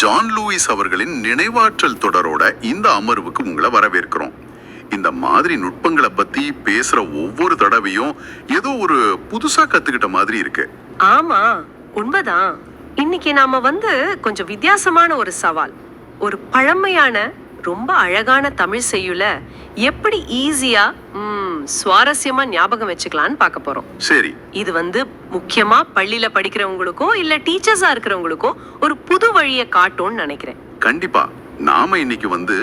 John Lewis அவர்களின் நினைவாற்றல் தொடரோட இந்த அமர்வுக்கு உங்களை வரவேற்கிறோம். இந்த மாதிரி நுட்பங்களை பத்தி பேசுற ஒவ்வொரு தடவையும் ஏதோ ஒரு புதுசா கத்துக்கிட்ட மாதிரி இருக்கு. ஆமா, உண்மைதான். இன்னைக்கு நாம கொஞ்சம் வித்தியாசமான ஒரு சவால், ஒரு பழமையான ரொம்ப அழகான தமிழ் செய்யுள எப்படி ஈஸியா சுவாரஸ்யமா ஞாபகம் வச்சுக்கலான்னு பார்க்க போறோம். சரி, இது முக்கியமா பள்ளியில படிக்கிறவங்களுக்கோ இல்ல டீச்சர்ஸா இருக்கிறவங்களுக்கோ ஒரு புது வழியை காட்டும்னு நினைக்கிறேன். கண்டிப்பா. நாம இன்னைக்கு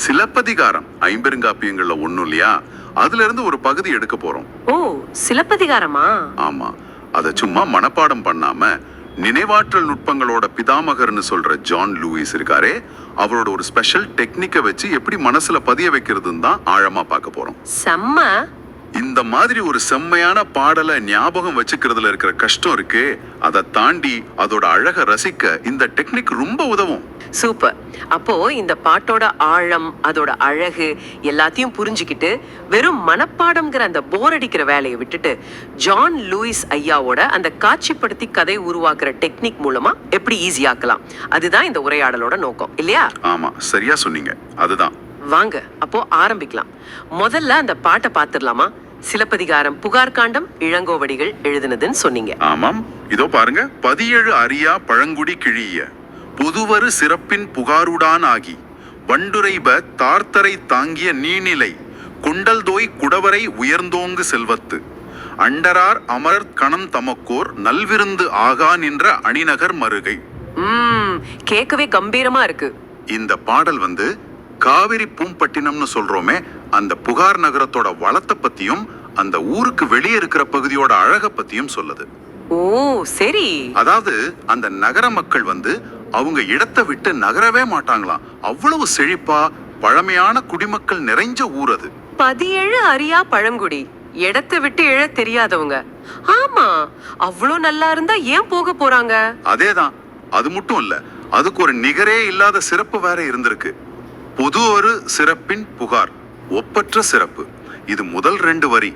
சிலப்பதிகாரம் ஐம்பெருங்காப்பியங்கள்ல ஒண்ணும் இல்லையா, அதுல இருந்து ஒரு பகுதி எடுக்க போறோம். ஓ, சிலப்பதிகாரமா? ஆமா. அத சும்மா மனப்பாடம் பண்ணாம நினைவாற்றல் நுட்பங்களோட பிதாமகர்னு சொல்ற ஜான் லூயிஸ் இருக்காரே, அவரோட ஒரு ஸ்பெஷல் டெக்னிக்கை வச்சு எப்படி மனசுல பதிய வைக்கிறதுன்னு தான் ஆழமா பார்க்க போறோம். செம்ம. இந்த மாதிரி ஒரு செம்மையான பாடலை ஞாபகம் வச்சுக்கிறதுல இருக்கிற கஷ்டம் இருக்கு, அதை தாண்டி அதோட அழக ரசிக்க இந்த டெக்னிக் ரொம்ப உதவும். சூப்பர். அப்போ இந்த பாட்டோட ஆழம், அதோட அழகு எல்லாத்தையும் புரிஞ்சுக்கிட்டு வெறும் மனப்பாடம்ங்கிற அந்த போர் அடிக்கிற வேலையை விட்டுட்டு ஜான் லூயிஸ் ஐயாவோட அந்த காட்சிப்படுத்தி கதை உருவாக்குற டெக்னிக் மூலமா எப்படி ஈஸியாக்கலாம், அதுதான் இந்த உரையாடலோட நோக்கம் இல்லையா? ஆமா, சரியா சொன்னீங்க. அதுதான். வாங்க அப்போ ஆரம்பிக்கலாம். முதல்ல அந்த பாட்டை பார்த்துடலாமா? சிலப்பதிகாரம் புகார் காண்டம் இளங்கோவடிகள் எழுதினதுன்னு சொன்னீங்க. ஆமாம், இதோ பாருங்க. 17 அறியா பழங்குடி கிழிய பொதுவரு சிறப்பின் புகாருடான் ஆகி வண்டுரைப தார்த்தரை தாங்கிய நீநிலை கொண்டல் தோய் குடவரை உயர்ந்தோங்கு செல்வத்து அண்டரார் அமர் கணம் தமக்கோர் நல்விருந்து ஆகா நின்ற அணிநகர் மருகை. கேட்கவே கம்பீரமா இருக்கு. இந்த பாடல் காவிரி பூம்பட்டினம்னு சொல்றோமே, அந்த புகார் நகரத்தோட வளத்தை பத்தியும் அந்த ஊருக்கு வெளியே இருக்கிற பகுதியோட அழக பத்தியும் சொல்லுது. ஓ சரி. அதாவது அந்த நகர மக்கள் அவங்க இடத்தை விட்டு நகரவே மாட்டாங்களாம். அவ்வளவு செழிப்பா பழமையான குடிமக்கள் நிறைஞ்ச ஊர் அது. 17 அறியா பழங்குடி, இடத்தை விட்டு எழ தெரியாதவங்க. ஆமா, அவ்வளவு நல்லா இருந்தா ஏன் போக போறாங்க? அதேதான். அது மட்டும் இல்ல, அதுக்கு ஒரு நிகரே இல்லாத சிறப்பு வேற இருந்திருக்கு. பொது ஒரு சிறப்பின் புகார், ஒப்பற்ற சிறப்பு. இது முதல் 2 வரி.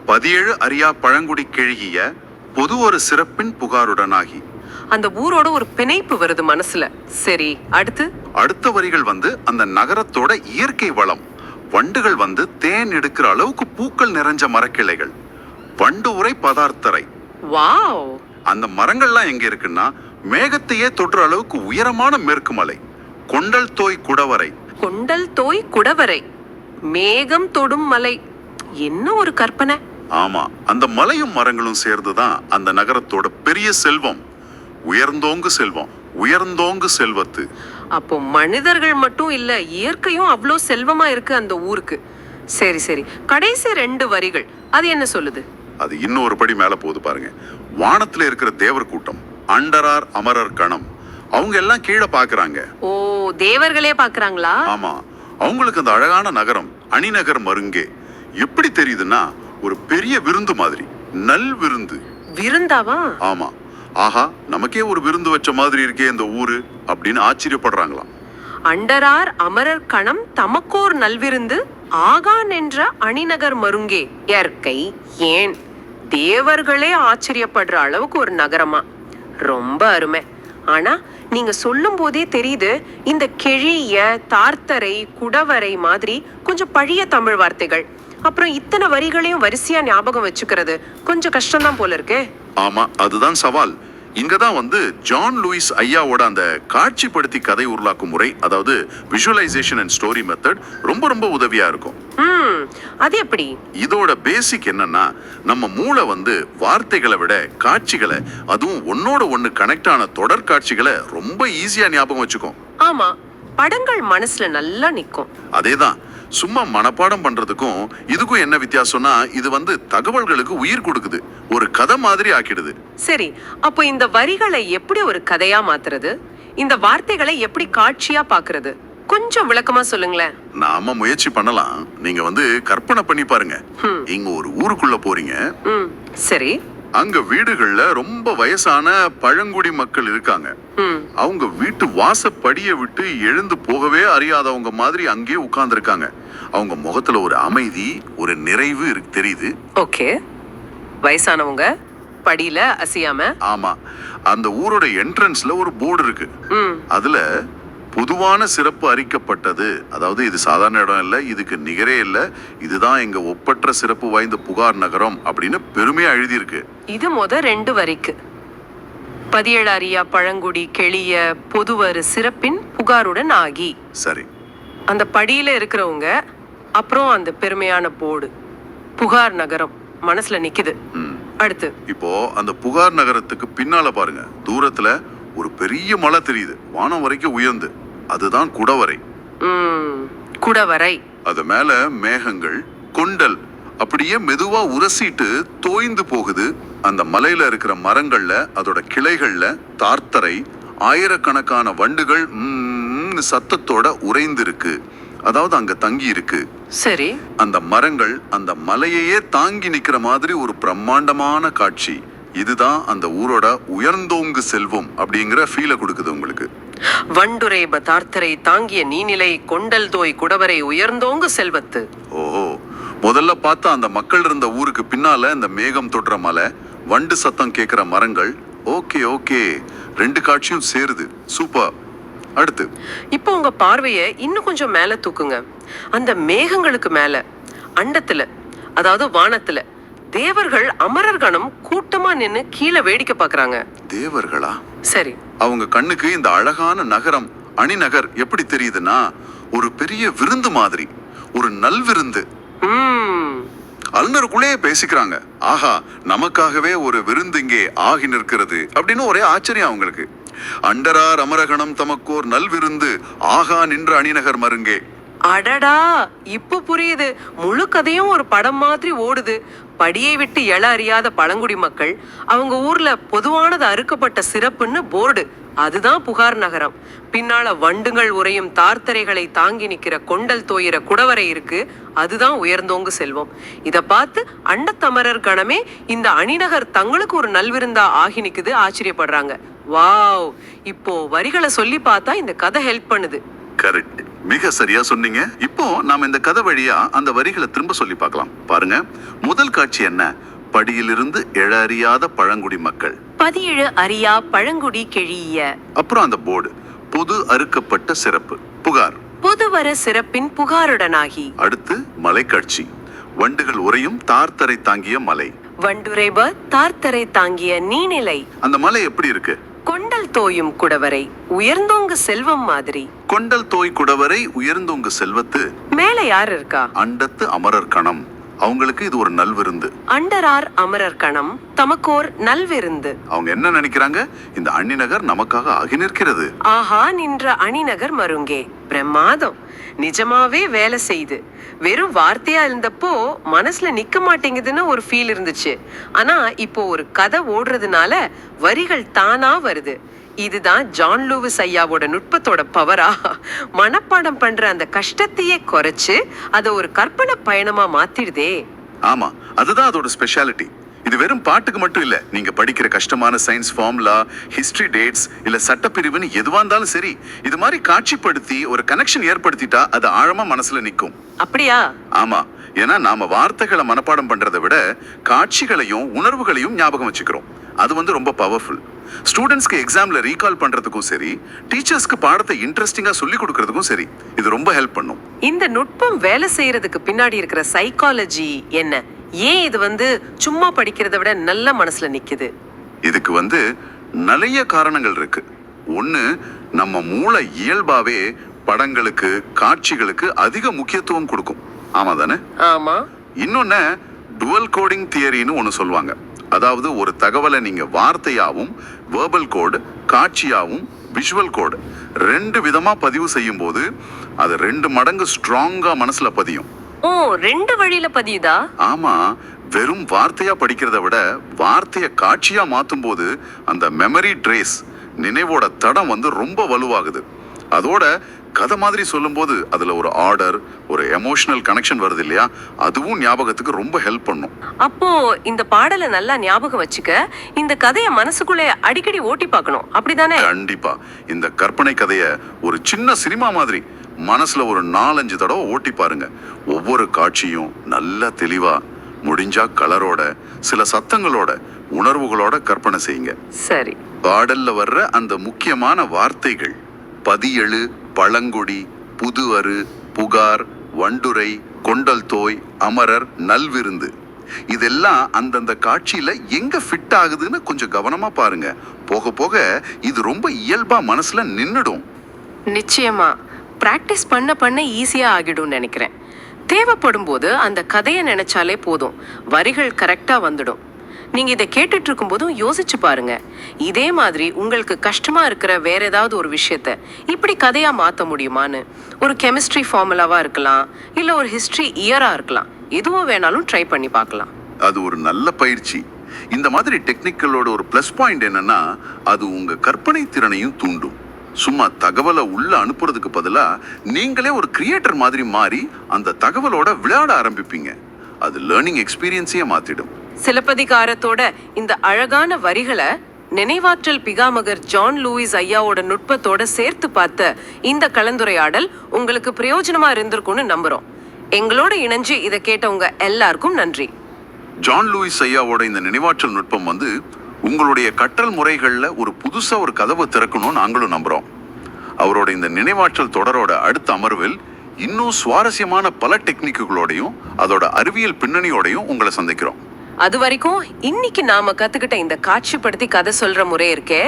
17 அறியா பழங்குடி கிழிய பொது ஒரு சிறப்பின் புகாருடனாகி. அந்த ஊரோட ஒரு பிணைப்பு வருது மனசுல. சரி, அடுத்த வரிகள் அந்த நகரத்தோட இயற்கை வளம். வண்டுகள் தேன் எடுக்கிற அளவுக்கு பூக்கள் நிறைஞ்ச மரக்கிளைகள், வண்டு உரை பதார்த்தரை. வாவ். அந்த மரங்கள்லாம் எங்க இருக்குன்னா மேகத்தையே தொற்ற அளவுக்கு உயரமான மேற்கு மலை கொண்டல் தோய் குடவரை. கொண்டல் தோய் குடவரை, மேகம் தொடும் மலை. என்ன ஒரு கற்பனை. ஆமா, அந்த மலையும் மரங்களும் சேர்ந்துதான் அந்த நகரத்தோட பெரிய செல்வம். உயர்ந்தோங்கு செல்வம், உயர்ந்தோங்கு செல்வத்து. அப்போ மனிதர்கள் மட்டும் இல்ல, இயற்கையும் அவ்வளோ செல்வமா இருக்கு அந்த ஊருக்கு. சரி சரி, கடைசி 2 வரிகள் அது என்ன சொல்லுது? அது இன்னொரு படி மேல போகுது பாருங்க. வானத்துல இருக்கிற தேவர் கூட்டம், அண்டரார் அமரர் கணம், அவங்க எல்லாம் கீழே பாக்குறாங்க. ஓ, தேவர்களே பாக்குறாங்களா? ஆமா, அவங்களுக்கு அந்த அழகான நகரம் அணிநகர் மருங்கே எப்படி தெரியுதுன்னா ஒரு பெரிய விருந்து மாதிரி. நல் விருந்து. விருந்தாவா? ஆமா. ஆஹா, நமக்கே ஒரு விருந்து வச்ச மாதிரி இருக்கே இந்த ஊரு அப்படின்னு ஆச்சரியப்படுறாங்களாம். அண்டரார் அமரர் கணம் தமக்கோர் நல்விருந்து ஆகான் என்ற அணிநகர் மருங்கே. இயற்கை ஏன் தேவர்களே ஆச்சரியப்படுற அளவுக்கு ஒரு நகரமா? ரொம்ப அருமை. ஆனா நீங்க சொல்லும் போதே தெரியுது, இந்த கிழிய, தார்த்தரை, குடவரை மாதிரி கொஞ்சம் பழைய தமிழ் வார்த்தைகள். அப்புறம் இத்தனை வரிகளையும் வரிசையா ஞாபகம் வச்சுக்கிறது கொஞ்சம் கஷ்டம்தான் போல இருக்கு. ஆமா, அதுதான் சவால். இங்கதான் ஜான் லூயிஸ் ஐயாவோட அந்த காட்சிப்படுத்தி கதை உருளாக்கும் முறை, அதாவது விஷுவலைசேஷன் அண்ட் ஸ்டோரி மெத்தட் ரொம்ப ரொம்ப உதவியா இருக்கும். அது எப்படி? இதோட பேசிக் என்னன்னா, நம்ம மூளை வார்த்தைகளை விட காட்சிகளை, அதுவும் ஒன்னோட ஒண்ணு கனெக்ட் ஆன தொடர் காட்சிகளை ரொம்ப ஈஸியா ஞாபகம் வச்சுக்கும். ஆமா, படங்கள் மனசுல நல்லா நிக்கும். அதேதான். சும்மா மனப்பாடம் பண்றதுக்கும் இதுக்கும் என்ன வித்தியாசம்னா, இது தகவல்களுக்கு உயிர் கொடுக்குது, ஒரு கதை மாதிரி ஆக்கிடுது. சரி, அப்போ இந்த வரிகளை எப்படி ஒரு கதையா மாத்துறது? இந்த வார்த்தைகளை எப்படி காட்சியா பாக்குறது? கொஞ்சம் விளக்கமா சொல்லுங்களேன். நாம முயற்சி பண்ணலாம். நீங்க கற்பனை பண்ணி பாருங்க. இங்க ஒரு ஊருக்குள்ள போறீங்க. சரி. அங்க வீடுகள்ல ரொம்ப வயசான பழங்குடி மக்கள் இருக்காங்க. அவங்க வீட்டு வாசப்படிய விட்டு எழுந்து போகவே அறியாதவங்க மாதிரி அங்கே உட்கார்ந்து இருக்காங்க. அவங்க முகத்துல ஒரு அமைதி, ஒரு நிறைவு தெரியுது. ஓகே, வயசானவங்க படியில அசையாம. ஆமா, அந்த ஊரோட என்ட்ரன்ஸ்ல ஒரு போர்டு இருக்கு. அதுல பொதுவான சிறப்பு அறிக்கப்பட்டது, அதாவது இது சாதாரண இடம் இல்ல, இதுக்கு நிகரே இல்ல, இதுதான் எங்க ஒப்பற்ற சிறப்பு வாய்ந்த புகார் நகரம் அப்படின்னு பெருமையா எழுதியிருக்கு. இது 2 வரிக்கு 17 அறியா பழங்குடி கெளிய பொதுவரு சிறப்பின் புகாருடன் ஆகி. சரி, அந்த படியில இருக்கிறவங்க, அப்புறம் அந்த பெருமையான போர்டு புகார் நகரம் மனசுல நிக்குது. அடுத்து இப்போ அந்த புகார் நகரத்துக்கு பின்னால பாருங்க, தூரத்துல ஒரு பெரிய மலை தெரியுது, வானம் வரைக்கும் உயர்ந்து. அதுதான் குடவரை. குடவரை. அது மேல மேகங்கள் கொண்டல் அப்படியே மெதுவா உரசிட்டு தோய்ந்து போகுது. அந்த மலையில இருக்கிற மரங்கள்ல, அதோட கிளைகள்ல தார்த்தரை, ஆயிரக்கணக்கான வண்டுகள் சத்தத்தோட உறைந்திருக்கு, அதாவது அங்க தங்கி இருக்கு. சரி. அந்த மரங்கள் அந்த மலையையே தாங்கி நிக்கிற மாதிரி ஒரு பிரம்மாண்டமான காட்சி. இதுதான் அந்த ஊரோட உயர்ந்தோங்கு செல்வம் அப்படிங்கிற ஃபீலை கொடுக்குது உங்களுக்கு. வண்டுரை தார்த்தரை தாங்கிய நீநிலை கொண்டல் தோய் குடவரை உயர்ந்தோங்கு செல்வத்து. ஓஹோ, முதல்ல பார்த்தா அந்த மக்கள் இருந்த ஊருக்கு பின்னால இந்த மேகம் தொடுற மலை, வண்டு சத்தம் கேட்கிற மரங்கள். ஓகே ஓகே, 2 காட்சியும் சேருது. சூப்பர். அடுத்து இப்போ உங்க பார்வைய இன்னும் கொஞ்சம் மேல தூக்குங்க. அந்த மேகங்களுக்கு மேல அண்டத்துல, அதாவது வானத்துல தேவர்கள் அமரர் கணம் கூட்டமா நின்னு கீழே வேடிக்கை பாக்குறாங்க. தேவர்களா? சரி. அவங்க கண்ணுக்கு இந்த அழகான நகரம் அணிநகர் எப்படி தெரியுதுன்னா, ஒரு பெரிய விருந்து மாதிரி, ஒரு நல்விருந்து. அல்னருக்குள்ளே பேசிக்கிறாங்க, ஆஹா நமக்காகவே ஒரு விருந்து இங்கே ஆகி நிற்கிறது அப்படின்னு. ஒரே ஆச்சரியம் அவங்களுக்கு. அண்டரார் அமரகணம் தமக்கோர் நல்விருந்து ஆகா நின்ற அணிநகர் மருங்கே. அடடா, இப்ப புரியுது. முழு கதையும் ஒரு படம் மாதிரி ஓடுது. படியை விட்டு எழ அறியாத பழங்குடி மக்கள், அவங்க ஊர்ல பொதுவானது அறுக்கப்பட்ட சிறப்புன்னு போர்டு, அதுதான் புகார் நகரம். பின்னால வண்டுகள் உறையும் தார்த்தரைகளை தாங்கி நிக்கிற கொண்டல் தோயிற குடவரை இருக்கு, அதுதான் உயர்ந்தோங்கு செல்வம். இத பார்த்து அண்டத்தமரர் கணமே இந்த அணிநகர் தங்களுக்கு ஒரு நல்விருந்தா ஆகி நிக்குது, ஆச்சரியப்படுறாங்க. வாவ், இப்போ வரிகளை சொல்லி பார்த்தா இந்த கதை ஹெல்ப் பண்ணுது. கரெக்ட், மிக சரியா சொன்னீங்க. இப்போ நாம இந்த கதை வழியா அந்த வரிகளை திரும்ப சொல்லி பார்க்கலாம். பாருங்க, முதல் காட்சி என்ன? படியிலிருந்து எழ அறியாத பழங்குடி மக்கள், 17 அறியா பழங்குடி கெழிய. அப்புறம் அந்த போர்டு பொது அறுக்கப்பட்ட சிறப்பு புகார், பொதுவர சிறப்பின் புகாருடனாகி. அடுத்து மலைக்காட்சி, வண்டுகள் உறையும் தார்த்தரை தாங்கிய மலை, வண்டுரைப தார்த்தரை தாங்கிய நீநிலை. அந்த மலை எப்படி இருக்கு? கொண்டல் தோயும் குடவரை உயர்ந்தோங்கு செல்வம் மாதிரி. கொண்டல் தோய் குடவரை உயர்ந்தோங்கு செல்வத்து. மேல யார் இருக்கா? அண்டத்து அமரர் கணம், அவங்களுக்கு இது ஒரு நல்விருந்து. அண்டரார் அமரர் கணம் தமக்கோர் நல்விருந்து. அவங்க என்ன நினைக்கிறாங்க? இந்த அணிநகர் நமக்காக ஆகி நிற்கிறது. ஆஹா நின்ற அணிநகர் மருங்கே. பிரமாதம், நிஜமாவே வேலை செய்து. வெறும் வார்த்தையா இருந்தப்போ மனசுல நிக்க மாட்டேங்குதுன்னு ஒரு ஃபீல் இருந்துச்சு. ஆனா இப்போ ஒரு கதை ஓடுறதுனால வரிகள் தானா வருது. இதுதான் ஜான் லூவிஸ் ஐயாவோட நுட்பத்தோட பவரா. மனப்பாடம் பண்ற அந்த கஷ்டத்தையே குறைச்சு அதை ஒரு கற்பனை பயணமா மாத்திடுதே. ஆமா, அதுதான் அதோட ஸ்பெஷாலிட்டி. இது வெறும் பாட்டுக்கு மட்டும் இல்ல, நீங்க படிக்கிற கஷ்டமான சயின்ஸ் ஃபார்முலா, ஹிஸ்டரி டேட்ஸ், இல்ல சட்டப்பிரிவுன்னு எதுவா இருந்தாலும் சரி, இது மாதிரி காட்சிப்படுத்தி ஒரு கனெக்ஷன் ஏற்படுத்திட்டா அது ஆழமா மனசுல நிக்கும். அப்படியா? ஆமா, ஏன்னா நாம வார்த்தைகளை மனப்பாடம் பண்றதை விட காட்சிகளையும் உணர்வுகளையும் ஞாபகம் வச்சுக்கிறோம். அது ரொம்ப பவர்ஃபுல். ஸ்டூடெண்ட்ஸ்க்கு எக்ஸாம்ல ரீகால் பண்றதுக்கும் சரி, டீச்சர்ஸ்க்கு பாடத்தை இன்ட்ரெஸ்டிங்கா சொல்லி கொடுக்கறதுக்கும் சரி, இது ரொம்ப ஹெல்ப் பண்ணும். இந்த நுட்பம் வேலை செய்யறதுக்கு பின்னாடி இருக்கிற சைக்காலஜி என்ன? ஏன் இது சும்மா படிக்கிறத விட நல்ல மனசுல நிக்குது? இதுக்கு நிறைய காரணங்கள் இருக்கு. ஒண்ணு, நம்ம மூளை இயல்பாவே படங்களுக்கு, காட்சிகளுக்கு அதிக முக்கியத்துவம் கொடுக்கும். ஆமா தானே? ஆமா. இன்னொன்னு, டுவல் கோடிங் தியரின்னு ஒண்ணு சொல்லுவாங்க. அதாவது ஒரு தகவலை நீங்க வார்த்தையாவும், வேர்பல் கோடு, காட்சியாவும், விஷுவல் கோடு 2 விதமா பதிவு செய்யும் போது அது 2 மடங்கு ஸ்ட்ராங்கா மனசுல பதியும். ஓ, 2 வழியில பதியுதா? ஆமா, வெறும் வார்த்தையா படிக்கிறத விட வார்த்தைய காட்சியா மாத்தும் போது அந்த மெமரி ட்ரேஸ், நினைவோட தடம் ரொம்ப வலுவாகுது. அதோட கதை மாதிரி சொல்லும் போது அதுல ஒரு ஆர்டர், ஒரு எமோஷனல் கனெக்ஷன் வருது இல்லையா, அதுவும் ஞாபகத்துக்கு ரொம்ப ஹெல்ப் பண்ணும். அப்போ இந்த பாடலை நல்லா ஞாபகம் வச்சுக்க இந்த கதைய மனசுக்குள்ளே அடிக்கடி ஓட்டி பார்க்கணும், அப்படிதானே? கண்டிப்பா. இந்த கற்பனை கதைய ஒரு சின்ன சினிமா மாதிரி மனசுல ஒரு 4-5 தடவை ஓட்டி பாருங்க. ஒவ்வொரு காட்சியும் நல்ல தெளிவா முடிஞ்சா கலரோட, சில சத்தங்களோட, உணர்வுகளோட கற்பனை செய்யுங்க. சரி. பாடல்ல வர்ற அந்த முக்கியமான வார்த்தைகள் பதியெழு, பழங்குடி, புதுவரு, புகார், வண்டுரை, கொண்டல் தோய், அமரர், நல்விருந்து, இதெல்லாம் அந்தந்த காட்சியில எங்க ஃபிட் ஆகுதுன்னு கொஞ்சம் கவனமா பாருங்க. போக போக இது ரொம்ப இயல்பா மனசுல நின்னுடும். நிச்சயமா பிராக்டிஸ் பண்ண பண்ண ஈஸியா ஆகிடும் நினைக்கிறேன். தேவைப்படும் போது அந்த கதையை நினைச்சாலே போதும், வரிகள் கரெக்டா வந்துடும். நீங்க இதை கேட்டுட்டு இருக்கும் போதும் யோசிச்சு பாருங்க, இதே மாதிரி உங்களுக்கு கஷ்டமா இருக்கிற வேற ஏதாவது ஒரு விஷயத்த இப்படி கதையா மாத்த முடியுமான்னு. ஒரு கெமிஸ்ட்ரி ஃபார்முலாவா இருக்கலாம், இல்ல ஒரு ஹிஸ்டரி இயரா இருக்கலாம், எதுவும் வேணாலும் ட்ரை பண்ணி பார்க்கலாம். அது ஒரு நல்ல பயிற்சி. இந்த மாதிரி டெக்னிக்கலோட ஒரு ப்ளஸ் பாயிண்ட் என்னன்னா, அது உங்க கற்பனை திறனையும் தூண்டும். சும்மா தகவலை உள்ள அனுப்புறதுக்கு பதிலா நீங்களே ஒரு கிரியேட்டர் மாதிரி மாறி அந்த தகவலோட விளையாட ஆரம்பிப்பீங்க. அது லேர்னிங் எக்ஸ்பீரியன்ஸையே மாத்திடும். சிலப்பதிகாரத்தோட இந்த அழகான வரிகளை நினைவாற்றல் பிகாமகர் ஜான் லூயிஸ் ஐயாவோட நுட்பத்தோட சேர்த்து பார்த்த இந்த கலந்துரையாடல் உங்களுக்கு பிரயோஜனமா இருந்திருக்கும்னு நம்புறோம். எங்களோட இணைஞ்சு இதை கேட்டவங்க எல்லாருக்கும் நன்றி. ஜான் லூயிஸ் ஐயாவோட இந்த நினைவாற்றல் நுட்பம் உங்களுடைய கற்றல் முறைகள்ல ஒரு புதுசா ஒரு கதவை திறக்கணும்னு நாங்களும் நம்புறோம். அவரோட இந்த நினைவாற்றல் தொடரோட அடுத்த அமர்வில் இன்னும் சுவாரஸ்யமான பல டெக்னிக்குகளோடையும் அதோட அறிவியல் பின்னணியோடையும் உங்களை சந்திக்கிறோம். அது வரைக்கும் இன்னைக்கு நாம கத்துக்கிட்ட இந்த காட்சிப்படுத்தி கதை சொல்ற முறை இருக்கே,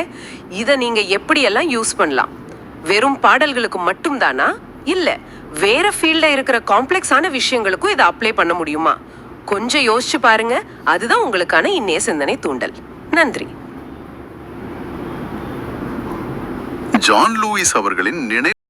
இதை நீங்க எப்படியெல்லாம் யூஸ் பண்ணலாம்? வெறும் பாடல்களுக்கு மட்டும் தானா, இல்ல வேற ஃபீல்ட்ல இருக்கிற காம்ப்ளெக்ஸான விஷயங்களுக்கும் இதை அப்ளை பண்ண முடியுமா? கொஞ்சம் யோசிச்சு பாருங்க. அதுதான் உங்களுக்கான இன்னைய சிந்தனை தூண்டல். நன்றி. ஜான் லூயிஸ் அவர்களின் நினைவு